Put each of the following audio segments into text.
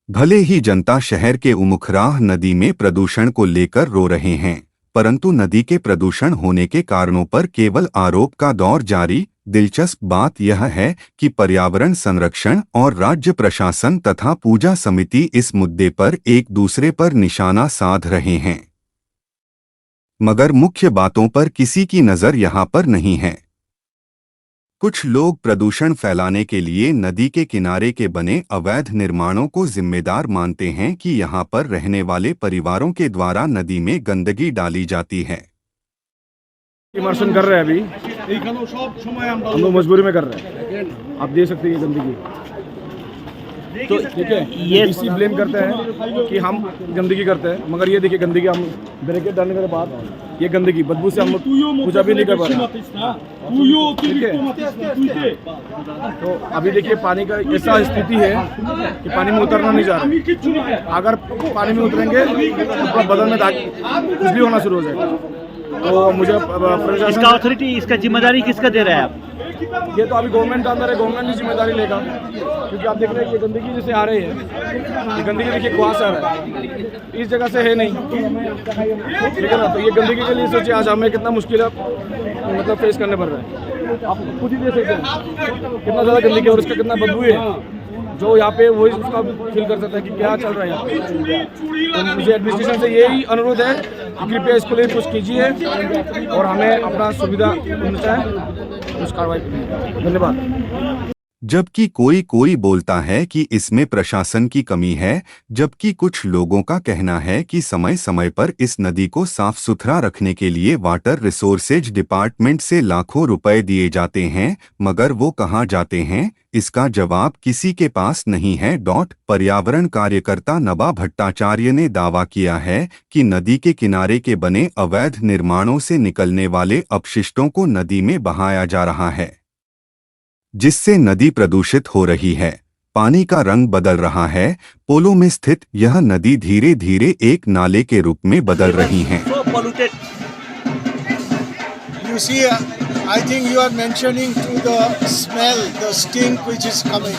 भले ही जनता शहर के उमुखराह नदी में प्रदूषण को लेकर रो रहे हैं, परंतु नदी के प्रदूषण होने के कारणों पर केवल आरोप का दौर जारी। दिलचस्प बात यह है कि पर्यावरण संरक्षण और राज्य प्रशासन तथा पूजा समिति इस मुद्दे पर एक दूसरे पर निशाना साध रहे हैं, मगर मुख्य बातों पर किसी की नज़र यहाँ पर नहीं है। कुछ लोग प्रदूषण फैलाने के लिए नदी के किनारे के बने अवैध निर्माणों को जिम्मेदार मानते हैं कि यहाँ पर रहने वाले परिवारों के द्वारा नदी में गंदगी डाली जाती है। इमर्शन कर रहे हैं अभी, हम लोग मजबूरी में कर रहे हैं। आप देख सकते हैं ये गंदगी, तो ठीक है, ये इसी ब्लेम करते हैं कि हम गंदगी करते हैं, मगर ये देखिए गंदगी, हम ब्रेकेट डालने के बाद ये गंदगी बदबू से हम लोग पूजा भी नहीं कर पा रहे, ठीक है। तो अभी देखिए पानी का ऐसा स्थिति है कि पानी में उतरना नहीं जा रहा। अगर पानी में उतरेंगे तो बदन में दाग कुछ भी होना शुरू हो जाएगा। तो मुझे इसका अथॉरिटी, इसका जिम्मेदारी किसका दे रहा है आप? ये तो अभी गवर्नमेंट अंदर है, गवर्नमेंट ही जिम्मेदारी लेगा, क्योंकि आप देख रहे हैं कि गंदगी जैसे आ रही है, ये गंदगी देखिए कुआं से आ रहा है, इस जगह से है नहीं, ठीक है ना। तो ये गंदगी के लिए सोचिए आज हमें कितना मुश्किल है, मतलब फेस करने पड़ रहा है। आप खुद ही देख सकते हैं कितना ज़्यादा गंदगी है और इसका कितना बदबू है। जो यहाँ पे वही उसका फील कर सकता है कि क्या चल रहा है यहाँ पे। तो मुझे एडमिनिस्ट्रेशन से यही अनुरोध है कि कृपया इसको लिए कुछ कीजिए और हमें अपना सुविधा मिलता है उस कार्रवाई करिए। धन्यवाद। जबकि कोई कोई बोलता है कि इसमें प्रशासन की कमी है, जबकि कुछ लोगों का कहना है कि समय समय पर इस नदी को साफ सुथरा रखने के लिए वाटर रिसोर्सेज डिपार्टमेंट से लाखों रुपए दिए जाते हैं, मगर वो कहाँ जाते हैं, इसका जवाब किसी के पास नहीं है। पर्यावरण कार्यकर्ता नबा भट्टाचार्य ने दावा किया है कि नदी के किनारे के बने अवैध निर्माणों से निकलने वाले अपशिष्टों को नदी में बहाया जा रहा है, जिससे नदी प्रदूषित हो रही है, पानी का रंग बदल रहा है। पोलो में स्थित यह नदी धीरे धीरे एक नाले के रूप में बदल रही है। You see, I think you are mentioning to the smell, the stink which is coming.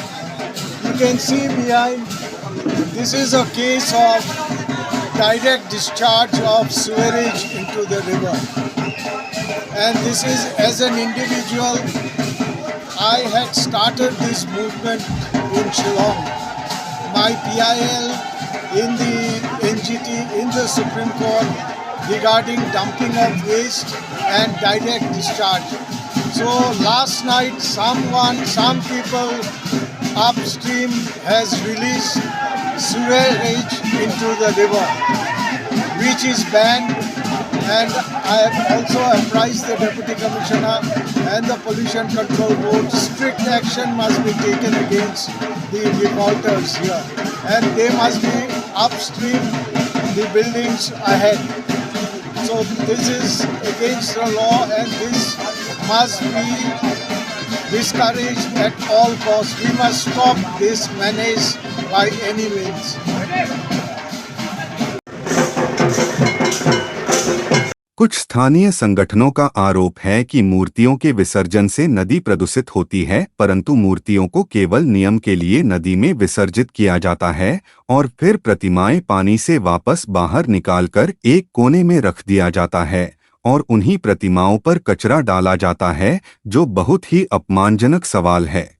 You can see behind, this is a case of direct discharge of sewerage into the river. And this is, as an individual, I had started this movement in Shillong. My PIL in the NGT, in the Supreme Court, regarding dumping of waste and direct discharge. So last night some people upstream has released sewage into the river, which is banned, and I have also apprised the Deputy Commissioner and the Pollution Control Board. Strict action must be taken against the defaulters here, and they must be upstream the buildings ahead. So this is against the law and this must be discouraged at all costs. We must stop this menace by any means. कुछ स्थानीय संगठनों का आरोप है कि मूर्तियों के विसर्जन से नदी प्रदूषित होती है, परंतु मूर्तियों को केवल नियम के लिए नदी में विसर्जित किया जाता है और फिर प्रतिमाएं पानी से वापस बाहर निकालकर एक कोने में रख दिया जाता है और उन्हीं प्रतिमाओं पर कचरा डाला जाता है, जो बहुत ही अपमानजनक सवाल है।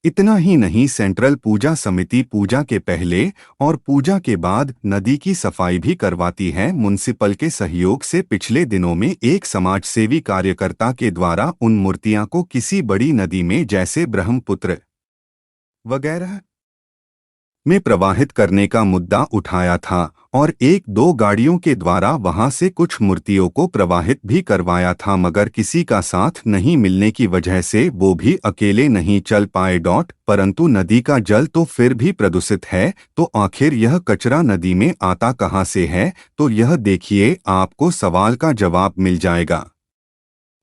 इतना ही नहीं, सेंट्रल पूजा समिति पूजा के पहले और पूजा के बाद नदी की सफाई भी करवाती है। म्युनिसिपल के सहयोग से पिछले दिनों में एक समाजसेवी कार्यकर्ता के द्वारा उन मूर्तियां को किसी बड़ी नदी में जैसे ब्रह्मपुत्र वगैरह में प्रवाहित करने का मुद्दा उठाया था और एक दो गाड़ियों के द्वारा वहां से कुछ मूर्तियों को प्रवाहित भी करवाया था, मगर किसी का साथ नहीं मिलने की वजह से वो भी अकेले नहीं चल पाए। परंतु नदी का जल तो फिर भी प्रदूषित है, तो आखिर यह कचरा नदी में आता कहां से है? तो यह देखिए, आपको सवाल का जवाब मिल जाएगा।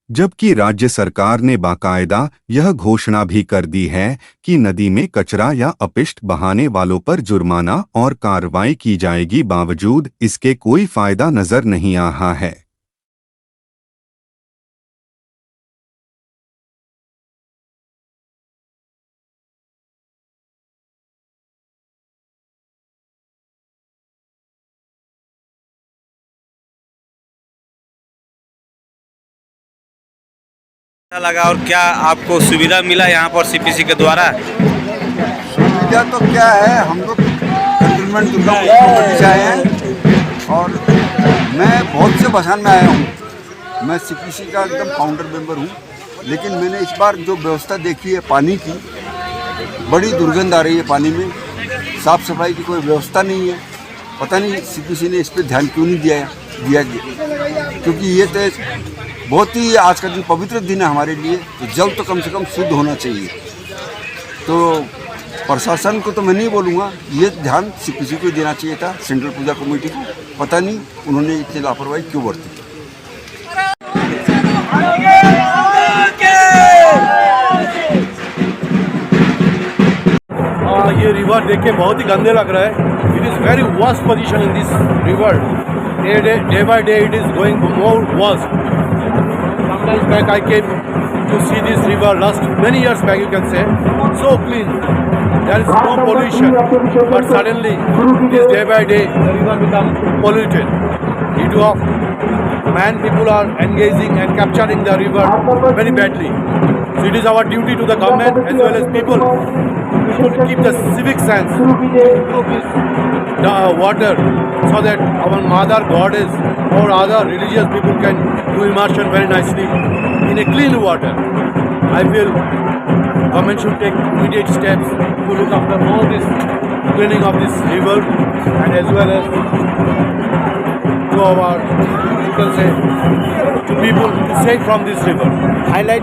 जबकि राज्य सरकार ने बाकायदा यह घोषणा भी कर दी है कि नदी में कचरा या अपशिष्ट बहाने वालों पर जुर्माना और कार्रवाई की जाएगी, बावजूद इसके कोई फायदा नजर नहीं आ रहा है। अच्छा लगा और क्या आपको सुविधा मिला यहाँ पर सीपीसी के द्वारा? सुविधा तो क्या है, हम लोग कंटोनमेंट दुर्गा कमेटी से आए हैं और मैं बहुत से बसान में आया हूँ। मैं सीपीसी का एकदम काउंटर मेंबर हूँ, लेकिन मैंने इस बार जो व्यवस्था देखी है पानी की, बड़ी दुर्गंध आ रही है पानी में। साफ़ सफाई की कोई व्यवस्था नहीं है। पता नहीं सीपीसी ने इस पर ध्यान क्यों नहीं दिया क्योंकि ये तो बहुत ही आज का दिन पवित्र दिन है हमारे लिए। तो जल तो कम से कम शुद्ध होना चाहिए। तो प्रशासन को तो मैं नहीं बोलूँगा, ये ध्यान सीपीसी को देना चाहिए था, सेंट्रल पूजा कमेटी को। पता नहीं उन्होंने इतनी लापरवाही क्यों बरती। ये रिवर देख के बहुत ही गंदे लग रहा है। It is very worst position in this river. Day by day it is going more worst. Sometimes back I came to see this river last many years back, you can say, so clean. There is no pollution, but suddenly this day by day the river becomes polluted. Due to of man, people are engaging and capturing the river very badly. So it is our duty to the government as well as people to keep the civic sense, improve the water so that our mother goddess or other religious people can do immersion very nicely in a clean water. I feel government should take immediate steps to look after all this cleaning of this river and as well as to our, you can say, to people to save from this river. Highlighted